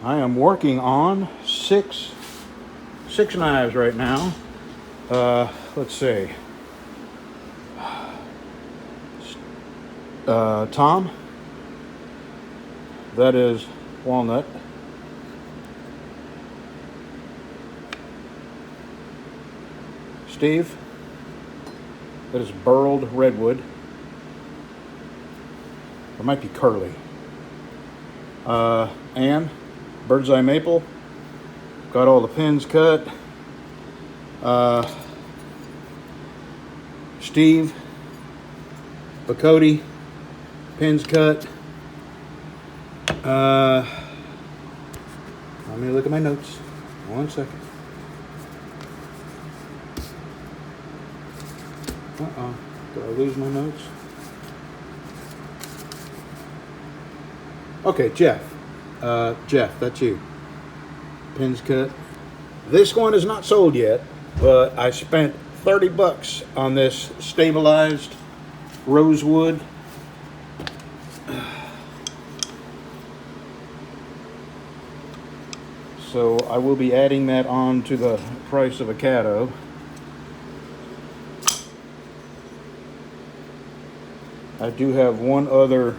I am working on six knives right now. Let's see. Tom, that is walnut. Steve, that is burled redwood. It might be curly. Anne, bird's eye maple. Got all the pins cut. Steve, Bacote, pins cut. Let me look at my notes. 1 second. Did I lose my notes? Okay, Jeff. Jeff, that's you. Pins cut. This one is not sold yet, but I spent $30 on this stabilized rosewood. So I will be adding that on to the price of a caddo. I do have one other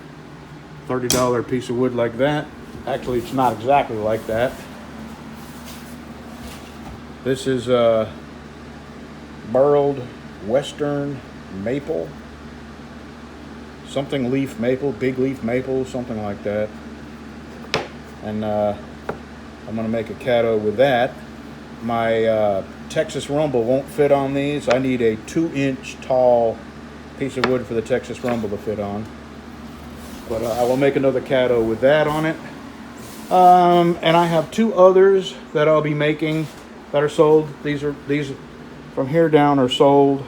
$30 piece of wood like that. Actually, it's not exactly like that. This is burled western maple. Something leaf maple, big leaf maple, something like that. And I'm gonna make a caddo with that. My Texas rumble won't fit on these. I need a 2-inch tall piece of wood for the Texas rumble to fit on. But I will make another caddo with that on it. And I have 2 others that I'll be making that are sold. These from here down are sold.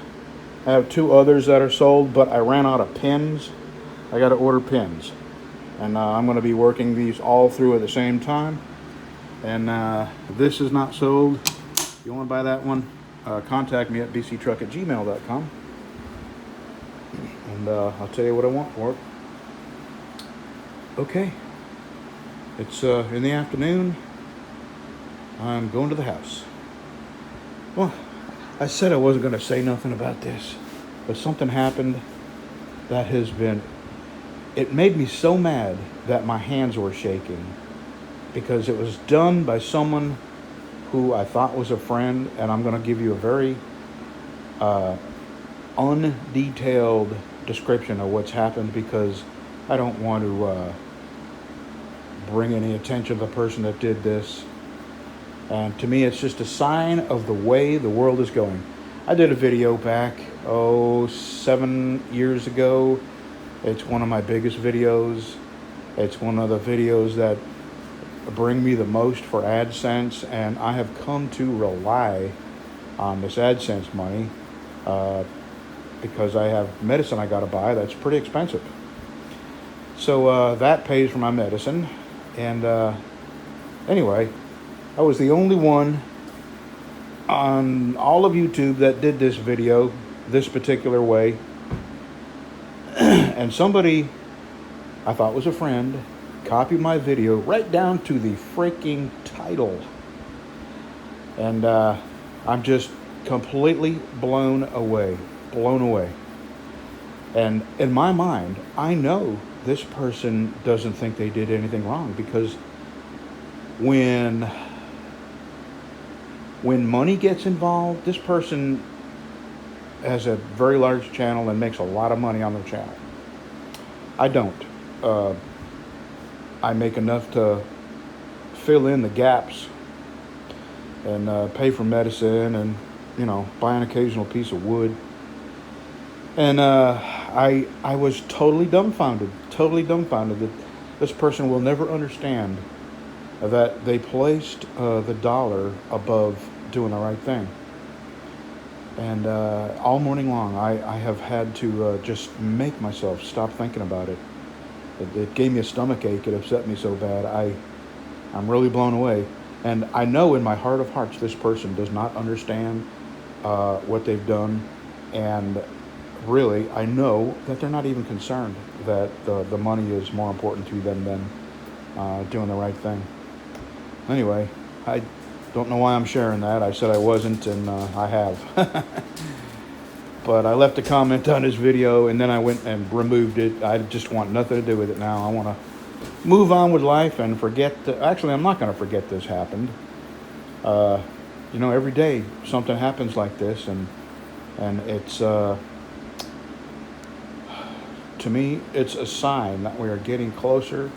I have 2 others that are sold, but I ran out of pins. I got to order pins. And I'm going to be working these all through at the same time. And this is not sold. If you want to buy that one, contact me at bctruck@gmail.com. And I'll tell you what I want for it. Okay. It's in the afternoon. I'm going to the house. Well, I said I wasn't going to say nothing about this, but something happened that it made me so mad that my hands were shaking, because it was done by someone who I thought was a friend, and I'm going to give you a very undetailed description of what's happened, because I don't want to bring any attention to the person that did this. And to me, it's just a sign of the way the world is going. I did a video back, 7 years ago. It's one of my biggest videos. It's one of the videos that bring me the most for AdSense, and I have come to rely on this AdSense money because I have medicine I gotta buy that's pretty expensive. So that pays for my medicine. And anyway, I was the only one on all of YouTube that did this video this particular way. And somebody I thought was a friend copied my video right down to the freaking title. And I'm just completely blown away. And in my mind, I know this person doesn't think they did anything wrong, because when money gets involved, this person has a very large channel and makes a lot of money on their channel. I don't. I make enough to fill in the gaps and pay for medicine and, buy an occasional piece of wood. And I was totally dumbfounded that this person will never understand that they placed the dollar above doing the right thing. And all morning long, I have had to just make myself stop thinking about it. It gave me a stomach ache. It upset me so bad. I'm really blown away. And I know in my heart of hearts this person does not understand what they've done. And really, I know that they're not even concerned that the money is more important to them than doing the right thing. Anyway, I don't know why I'm sharing that. I said I wasn't, and I have. But I left a comment on his video, and then I went and removed it. I just want nothing to do with it now. I want to move on with life and forget. Actually, I'm not going to forget this happened. You know, every day something happens like this, and it's to me, it's a sign that we are getting closer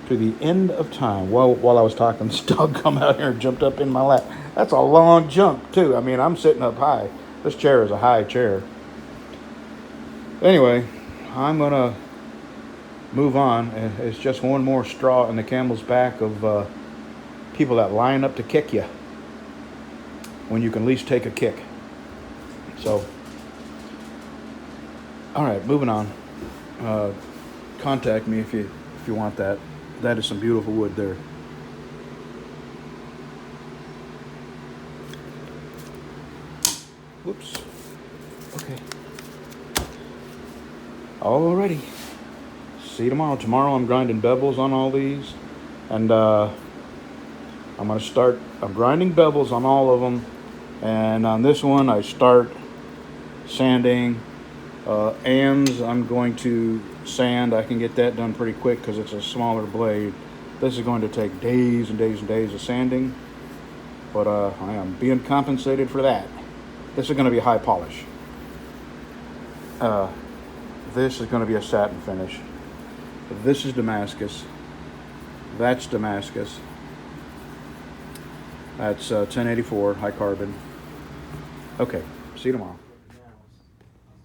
to the end of time. Well, while I was talking, this dog come out here and jumped up in my lap. That's a long jump, too. I mean, I'm sitting up high. This chair is a high chair. Anyway, I'm going to move on. It's just one more straw in the camel's back of people that line up to kick you when you can at least take a kick. So, all right, moving on. Contact me if you want that. That is some beautiful wood there. Whoops. Okay. Alrighty. See you tomorrow. Tomorrow I'm grinding bevels on all these, and I'm grinding bevels on all of them, and on this one I start sanding. Ands I'm going to sand. I can get that done pretty quick because it's a smaller blade. This is going to take days and days and days of sanding, but I am being compensated for that. This is going to be high polish. This is going to be a satin finish. This is Damascus. That's Damascus. That's 1084 high carbon. Okay, see you tomorrow.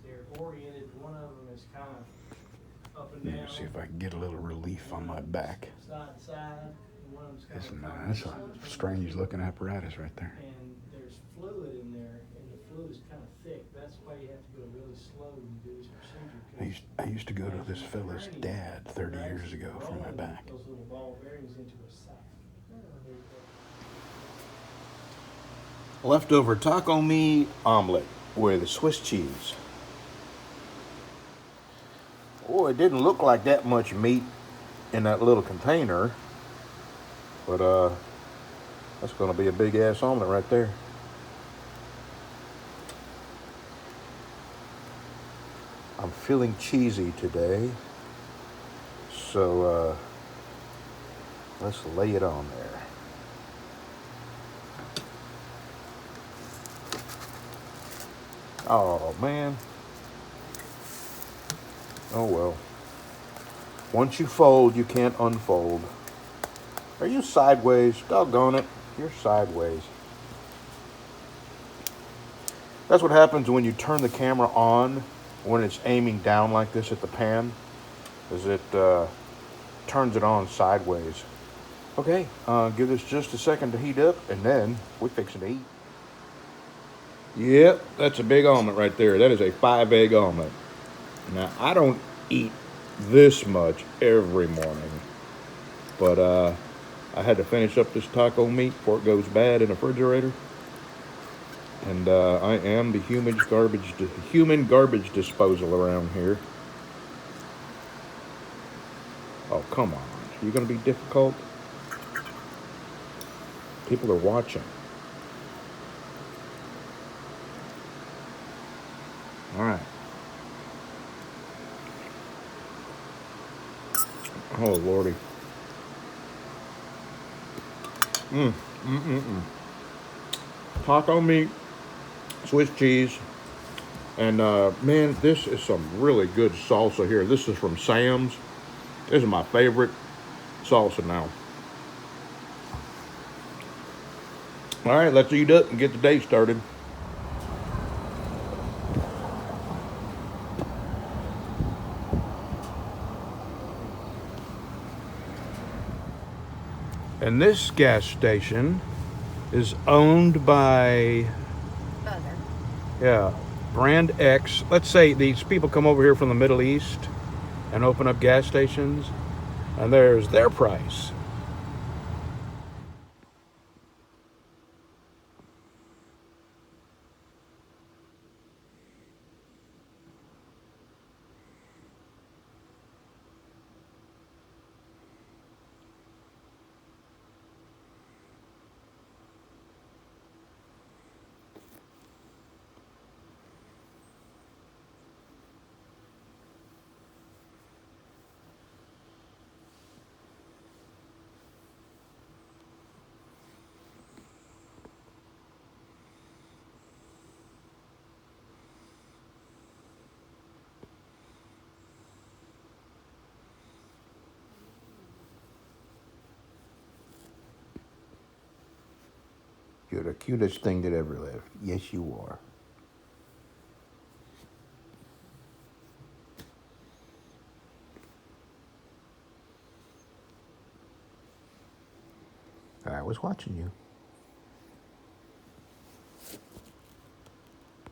They're oriented. One of them is kind of up and down. Let me see if I can get a little relief on my back. Side to side. And one of them's kind of That's a strange looking apparatus right there. And there's fluid in there, and the fluid is kind of thick. That's why you have to go really slow when you do this procedure. I used to go to this fella's dad 30 years ago for my back. Those little ball bearings into a sack. Leftover taco meat omelet with Swiss cheese. Oh, it didn't look like that much meat in that little container, but that's going to be a big ass omelet right there. I'm feeling cheesy today, so let's lay it on there. Oh, man. Oh, well. Once you fold, you can't unfold. Are you sideways? Doggone it. You're sideways. That's what happens when you turn the camera on when it's aiming down like this at the pan, is it turns it on sideways. Okay, give this just a second to heat up, and then we're fixing to eat. Yep, that's a big omelet right there. That is a 5-egg omelet. Now, I don't eat this much every morning, but I had to finish up this taco meat before it goes bad in the refrigerator. And I am the human garbage disposal around here. Oh, come on. You're going to be difficult? People are watching. All right. Oh, Lordy. Taco meat, Swiss cheese, and man, this is some really good salsa here. This is from Sam's. This is my favorite salsa now. All right, let's eat up and get the day started. And this gas station is owned by, Brand X. Let's say these people come over here from the Middle East and open up gas stations, and there's their price. You're the cutest thing that ever lived. Yes, you are. I was watching you.